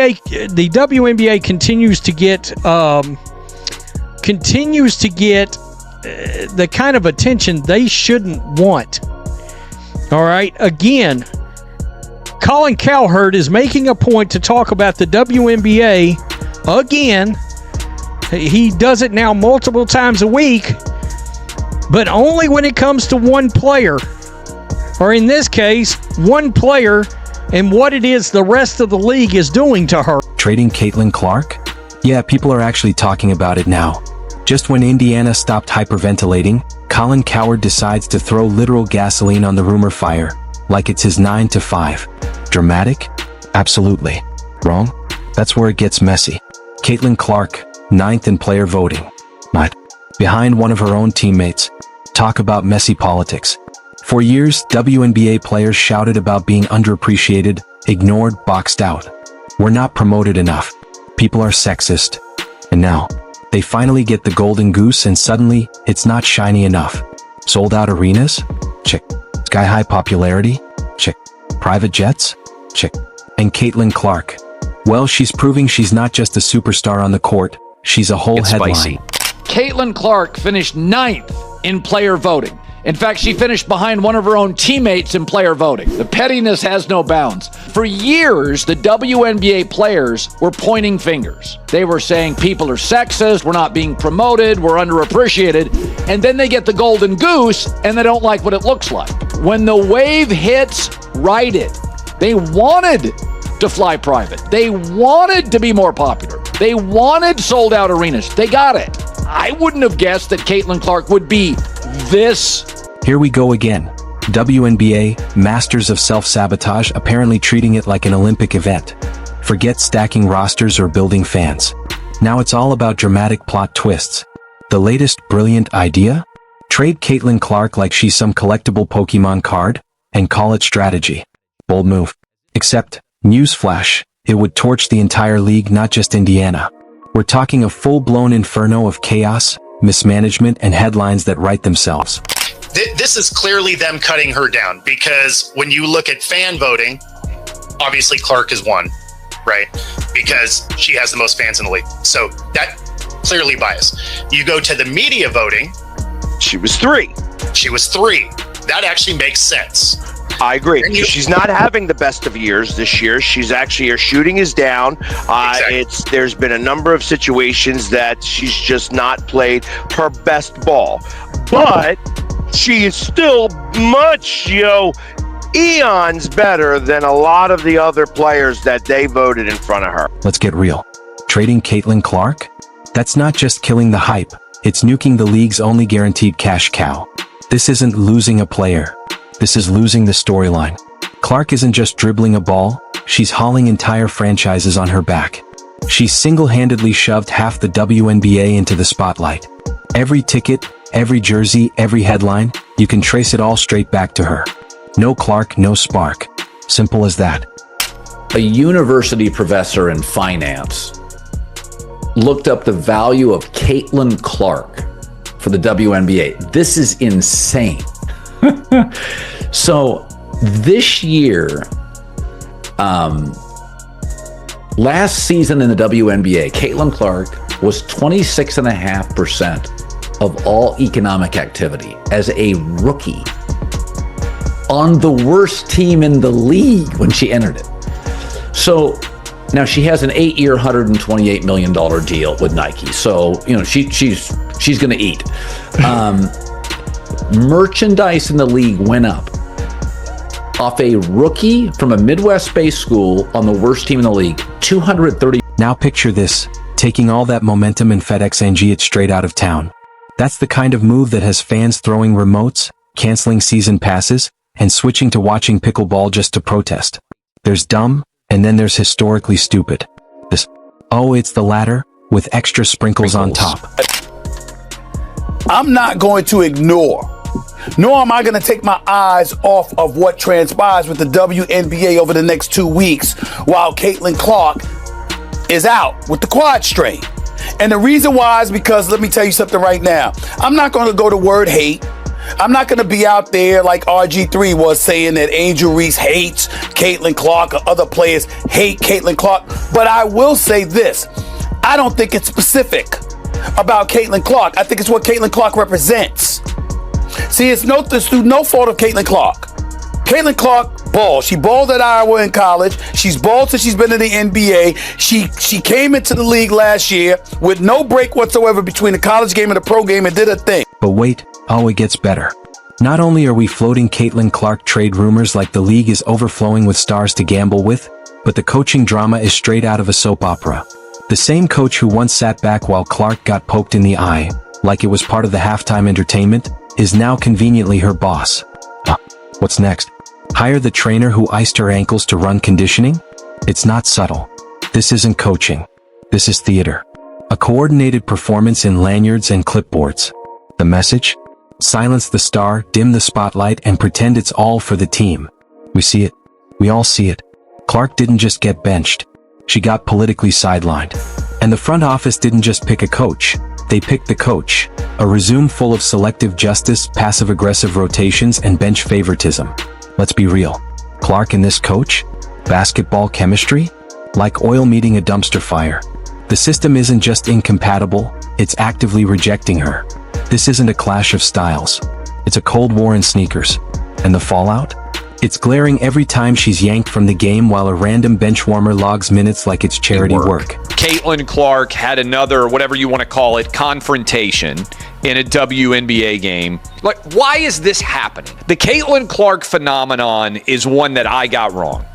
WNBA continues to get the kind of attention they shouldn't want. All right. Again, Colin Cowherd is making a point to talk about the WNBA again. He does it now multiple times a week, but only when it comes to one player, or in this case, one player and what it is the rest of the league is doing to her. Trading Caitlin Clark? Yeah, people are actually talking about it now. Just when Indiana stopped hyperventilating, Colin Cowherd decides to throw literal gasoline on the rumor fire, like it's his 9 to 5. Dramatic? Absolutely. Wrong? That's where it gets messy. Caitlin Clark, 9th in player voting. But behind one of her own teammates. Talk about messy politics. For years, WNBA players shouted about being underappreciated, ignored, boxed out. We're not promoted enough. People are sexist. And now, they finally get the golden goose and suddenly, it's not shiny enough. Sold out arenas? Check. Sky-high popularity? Check. Private jets? Check. And Caitlin Clark. Well, she's proving she's not just a superstar on the court, she's a whole headline. Spicy. Caitlin Clark finished 9th in player voting. In fact, she finished behind one of her own teammates in player voting. The pettiness has no bounds. For years, the WNBA players were pointing fingers. They were saying people are sexist, we're not being promoted, we're underappreciated, and then they get the golden goose and they don't like what it looks like. When the wave hits, ride it. They wanted to fly private. They wanted to be more popular. They wanted sold out arenas. They got it. I wouldn't have guessed that Caitlin Clark would be this. Here we go again. WNBA, masters of self-sabotage, apparently treating it like an Olympic event. Forget stacking rosters or building fans. Now it's all about dramatic plot twists. The latest brilliant idea? Trade Caitlin Clark like she's some collectible Pokemon card, and call it strategy. Bold move. Except, newsflash, it would torch the entire league, not just Indiana. We're talking a full-blown inferno of chaos, mismanagement, and headlines that write themselves. This is clearly them cutting her down, because when you look at fan voting, obviously Clark is one, right? Because she has the most fans in the league. So that clearly biased. You go to the media voting. She was 3. She was 3. That actually makes sense. I agree. She's not having the best of years this year. She's actually, her shooting is down. Exactly. There's been a number of situations that she's just not played her best ball. But she is still much, eons better than a lot of the other players that they voted in front of her. Let's get real. Trading Caitlin Clark? That's not just killing the hype. It's nuking the league's only guaranteed cash cow. This isn't losing a player. This is losing the storyline. Clark isn't just dribbling a ball, she's hauling entire franchises on her back. She's single-handedly shoved half the WNBA into the spotlight. Every ticket, every jersey, every headline, you can trace it all straight back to her. No Clark, no spark. Simple as that. A university professor in finance looked up the value of Caitlin Clark for the WNBA. This is insane. So this year, last season in the WNBA, Caitlin Clark was 26.5% of all economic activity as a rookie on the worst team in the league when she entered it. So now she has an 8-year, $128 million deal with Nike. So, she's going to eat. Merchandise in the league went up off a rookie from a Midwest-based school on the worst team in the league, 230. Now picture this, taking all that momentum and FedEx and it straight out of town. That's the kind of move that has fans throwing remotes, canceling season passes, and switching to watching pickleball just to protest. There's dumb, and then there's historically stupid. It's the latter, with extra sprinkles on top. I'm not going to ignore, nor am I going to take my eyes off of what transpires with the WNBA over the next 2 weeks while Caitlin Clark is out with the quad strain. And the reason why is because, let me tell you something right now. I'm not going to go to word hate. I'm not going to be out there like RG3 was saying that Angel Reese hates Caitlin Clark or other players hate Caitlin Clark. But I will say this. I don't think it's specific about Caitlin Clark. I think it's what Caitlin Clark represents. See, it's no fault of Caitlin Clark. Caitlin Clark balled. She balled at Iowa in college. She's balled since she's been in the NBA. She came into the league last year with no break whatsoever between the college game and the pro game and did her thing. But wait, oh, it gets better. Not only are we floating Caitlin Clark trade rumors like the league is overflowing with stars to gamble with, but the coaching drama is straight out of a soap opera. The same coach who once sat back while Clark got poked in the eye, like it was part of the halftime entertainment, is now conveniently her boss. What's next? Hire the trainer who iced her ankles to run conditioning? It's not subtle. This isn't coaching. This is theater. A coordinated performance in lanyards and clipboards. The message? Silence the star, dim the spotlight, and pretend it's all for the team. We see it. We all see it. Clark didn't just get benched. She got politically sidelined. And the front office didn't just pick a coach. They picked the coach. A resume full of selective justice, passive-aggressive rotations, and bench favoritism. Let's be real. Clark and this coach? Basketball chemistry? Like oil meeting a dumpster fire. The system isn't just incompatible, it's actively rejecting her. This isn't a clash of styles. It's a cold war in sneakers. And the fallout? It's glaring every time she's yanked from the game while a random bench warmer logs minutes like it's charity work. Caitlin Clark had another, whatever you want to call it, confrontation in a WNBA game. Like, why is this happening? The Caitlin Clark phenomenon is one that I got wrong.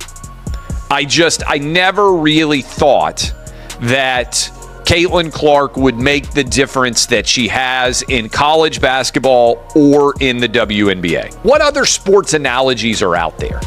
I never really thought that Caitlin Clark would make the difference that she has in college basketball or in the WNBA. What other sports analogies are out there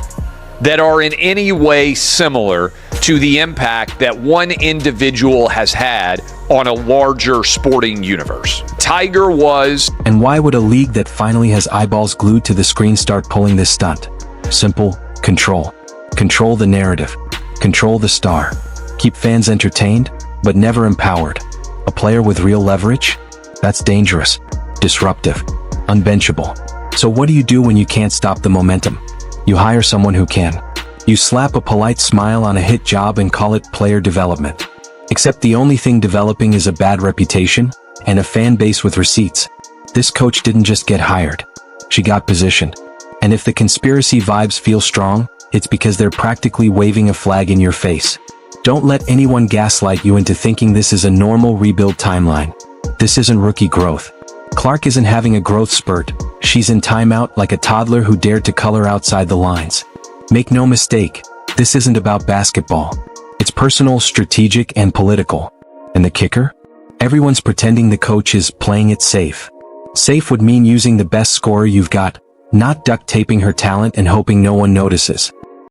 that are in any way similar to the impact that one individual has had on a larger sporting universe? Tiger was. And why would a league that finally has eyeballs glued to the screen start pulling this stunt? Simple: control. Control the narrative. Control the star. Keep fans entertained, but never empowered. A player with real leverage? That's dangerous, disruptive, unbenchable. So what do you do when you can't stop the momentum? You hire someone who can. You slap a polite smile on a hit job and call it player development. Except the only thing developing is a bad reputation and a fan base with receipts. This coach didn't just get hired. She got positioned. And if the conspiracy vibes feel strong, it's because they're practically waving a flag in your face. Don't let anyone gaslight you into thinking this is a normal rebuild timeline. This isn't rookie growth. Clark isn't having a growth spurt. She's in timeout like a toddler who dared to color outside the lines. Make no mistake, this isn't about basketball. It's personal, strategic, and political. And the kicker? Everyone's pretending the coach is playing it safe. Safe would mean using the best scorer you've got, not duct taping her talent and hoping no one notices.